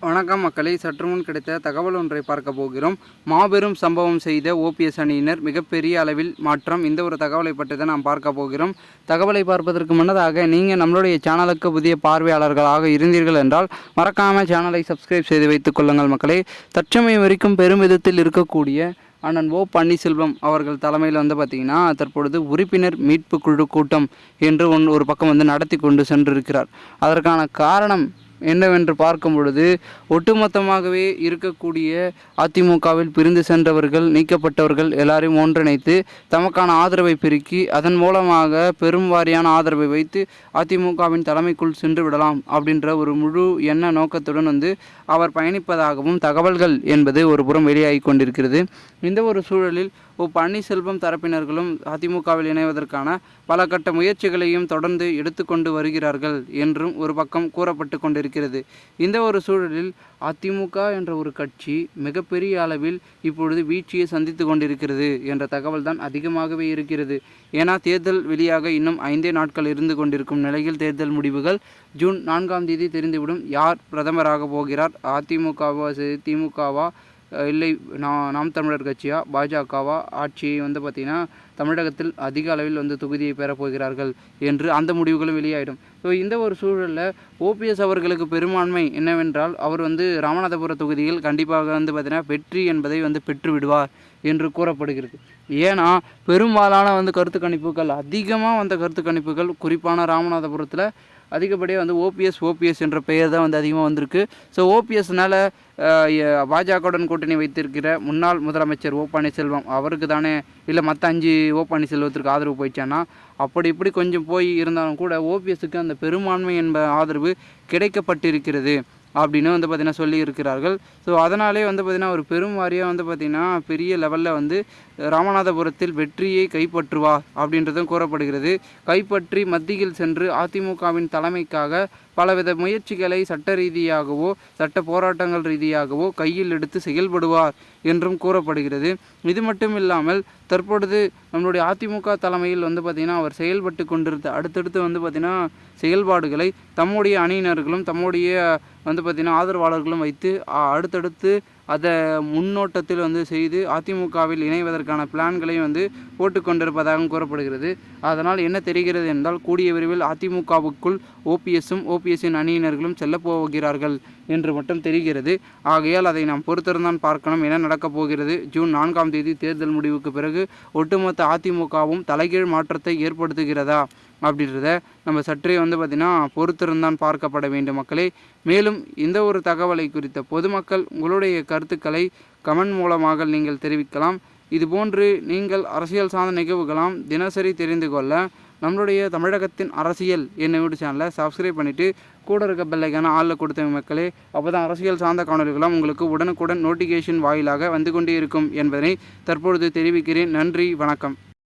வணக்கம் மக்களை, சற்று முன் கிடைத்த தகவல் ஒன்றை பார்க்க போகிறோம். மாபெரும் சம்பவம் செய்த ஓபிஎஸ் அணியினர் மிகப்பெரிய அளவில் மாற்றம். இந்த ஒரு தகவலை பற்றி தான் நாம் பார்க்க போகிறோம். தகவலை பார்ப்பதற்கு முன்னதாக நீங்கள் நம்மளுடைய சேனலுக்கு புதிய பார்வையாளர்களாக இருந்தீர்கள் என்றால் மறக்காமல் சேனலை சப்ஸ்கிரைப் செய்து வைத்துக் கொள்ளுங்கள் மக்களே. தற்சமயம் வரைக்கும் பெரும் விதத்தில் இருக்கக்கூடிய அண்ணன் ஓ பன்னீர்செல்வம் அவர்கள் தலைமையில் பார்த்திங்கன்னா தற்பொழுது உறுப்பினர் மீட்பு குழு கூட்டம் என்று ஒரு பக்கம் நடத்தி கொண்டு சென்றிருக்கிறார். அதற்கான காரணம் என்னவென்று பார்க்கும் பொழுது ஒட்டுமொத்தமாகவே இருக்கக்கூடிய அதிமுகவில் பிரிந்து சென்றவர்கள், நீக்கப்பட்டவர்கள் எல்லாரையும் ஒன்றிணைத்து தமக்கான ஆதரவை பெருக்கி அதன் மூலமாக பெரும் வாரியான ஆதரவை வைத்து அதிமுகவின் தலைமைக்குள் சென்று விடலாம் அப்படின்ற ஒரு முழு எண்ண நோக்கத்துடன் அவர் பயணிப்பதாகவும் தகவல்கள் என்பது ஒரு புறம் வெளியாகி கொண்டிருக்கிறது. இந்த ஒரு சூழலில் பன்னீர்செல்வம் தரப்பினர்களும் அதிமுகவில் இணைவதற்கான பல கட்ட முயற்சிகளையும் தொடர்ந்து எடுத்துக்கொண்டு வருகிறார்கள் என்றும் ஒரு பக்கம் கூறப்பட்டு கொண்டிருக்கிறது. இந்த ஒரு சூழலில் அதிமுக என்ற ஒரு கட்சி மிகப்பெரிய அளவில் இப்பொழுது வீழ்ச்சியை சந்தித்து கொண்டிருக்கிறது என்ற தகவல் தான் அதிகமாகவே இருக்கிறது. ஏன்னா தேர்தல் வெளியாக இன்னும் 5 நாட்கள் இருந்து கொண்டிருக்கும் நிலையில் தேர்தல் முடிவுகள் ஜூன் 4ஆம் தேதி தெரிந்துவிடும். யார் பிரதமராக போகிறார், அதிமுகவா திமுகவா இல்லை நாம் தமிழர் கட்சியா பாஜகவா ஆட்சியை பார்த்திங்கன்னா தமிழகத்தில் அதிக அளவில் தொகுதியை பெறப்போகிறார்கள் என்று அந்த முடிவுகளும் வெளியாயிடும். ஸோ இந்த ஒரு சூழலில் ஓபிஎஸ் அவர்களுக்கு பெரும்பான்மை என்னவென்றால் அவர் ராமநாதபுர தொகுதியில் கண்டிப்பாக பார்த்திங்கன்னா வெற்றி என்பதை பெற்று விடுவார் என்று கூறப்படுகிறது. ஏன்னா பெரும்பாலான கருத்து கணிப்புகள் அதிகமாக கருத்து கணிப்புகள் குறிப்பான ராமநாதபுரத்தில் அதிகப்படியாக ஓபிஎஸ் என்ற பெயர் தான் அதிகமாக வந்திருக்கு. ஸோ ஓபிஎஸ்னால் பாஜகவுடன் கூட்டணி வைத்திருக்கிற முன்னாள் முதலமைச்சர் ஓ பன்னீர்செல்வம் அவருக்கு தானே, இல்லை மற்ற 5 ஓ பன்னீர்செல்வத்திற்கு ஆதரவு போயிடுச்சான்னா அப்படி இப்படி கொஞ்சம் போய் இருந்தாலும் கூட ஓபிஎஸ்க்கு அந்த பெரும்பான்மை என்ப ஆதரவு கிடைக்கப்பட்டிருக்கிறது அப்படின்னு பார்த்திங்கன்னா சொல்லி இருக்கிறார்கள். ஸோ அதனாலே பார்த்திங்கன்னா ஒரு பெரும் வாரியாக பார்த்திங்கன்னா பெரிய லெவலில் ராமநாதபுரத்தில் வெற்றியை கைப்பற்றுவார் அப்படின்றதும் கூறப்படுகிறது. கைப்பற்றி மத்தியில் சென்று அதிமுகவின் தலைமைக்காக பலவித முயற்சிகளை சட்ட ரீதியாகவோ சட்ட போராட்டங்கள் ரீதியாகவோ கையில் எடுத்து செயல்படுவார் என்றும் கூறப்படுகிறது. இது மட்டும் இல்லாமல் தற்பொழுது நம்மளுடைய அதிமுக தலைமையில் பார்த்திங்கன்னா அவர் செயல்பட்டு கொண்டிருந்த அடுத்தடுத்து பார்த்திங்கன்னா செயல்பாடுகளை தம்முடைய அணியினர்களும் தம்முடைய பார்த்திங்கன்னா ஆதரவாளர்களும் வைத்து அடுத்தடுத்து அதை முன்னோட்டத்தில் செய்து அதிமுகவில் இணைவதற்கான பிளான்களையும் போட்டு கொண்டிருப்பதாகவும் கூறப்படுகிறது. அதனால் என்ன தெரிகிறது என்றால் கூடிய விரைவில் அதிமுகவுக்குள் ஓபிஎஸ்ஸின் அணியினர்களும் செல்லப்போகிறார்கள் என்று மட்டும் தெரிகிறது. ஆகையால் அதை நாம் பொறுத்திருந்தான் பார்க்கணும் என்ன நடக்கப் போகிறது. ஜூன் 4ஆம் தேதி தேர்தல் முடிவுக்கு பிறகு ஒட்டுமொத்த அதிமுகவும் தலைகீழ் மாற்றத்தை ஏற்படுத்துகிறதா அப்படின்றத நம்ம சற்றே பார்த்திங்கன்னா பொறுத்திருந்தான் பார்க்கப்பட வேண்டும் மக்களே. மேலும் இந்த ஒரு தகவலை குறித்த பொதுமக்கள் உங்களுடைய கருத்துக்களை கமெண்ட் மூலமாக நீங்கள் தெரிவிக்கலாம். இதுபோன்று நீங்கள் அரசியல் சார்ந்த நிகழ்வுகளாம் தினசரி தெரிந்து கொள்ள நம்மளுடைய தமிழகத்தின் அரசியல் என்னோட சேனலை சப்ஸ்கிரைப் பண்ணிவிட்டு கூட இருக்க பெல்லைக்கான ஆளில் கொடுத்த மக்களே. அப்போ தான் அரசியல் சார்ந்த காணொலிகளாம் உங்களுக்கு உடனுக்குடன் நோட்டிஃபிகேஷன் வாயிலாக கொண்டே இருக்கும் என்பதனை தற்பொழுது தெரிவிக்கிறேன். நன்றி, வணக்கம்.